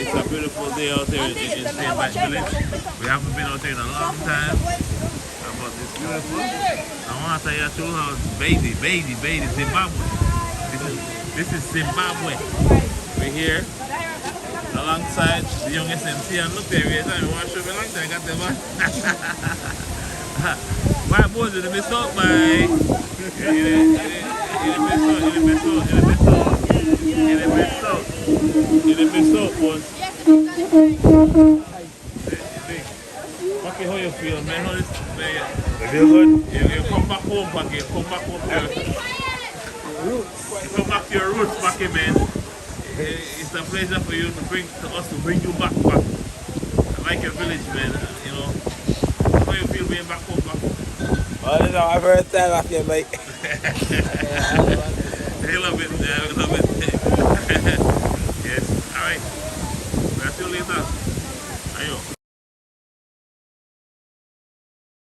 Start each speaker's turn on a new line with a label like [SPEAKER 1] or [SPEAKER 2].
[SPEAKER 1] It's a beautiful day out here in St. Mike Village. We haven't been out here in a long time, but it's beautiful. I want to tell you two how baby, Zimbabwe. This is Zimbabwe. We're here alongside the youngest MC, and look there, every time you want to show me a long time, I got them on. Why boys, you'll miss out, bye. You'll miss out, boys. Paki, how you feel, man? How this, man? You feel good? You come back home, Paki. You come back home to your roots. You come back to your roots, Paki, man. It's a pleasure for you to bring you back. I like your village, man. You know, how you feel being back home, Paki?
[SPEAKER 2] Well, you know, I've heard that off your mic.
[SPEAKER 1] I love it, I love it. Yes, alright. We'll see you later. Ayo.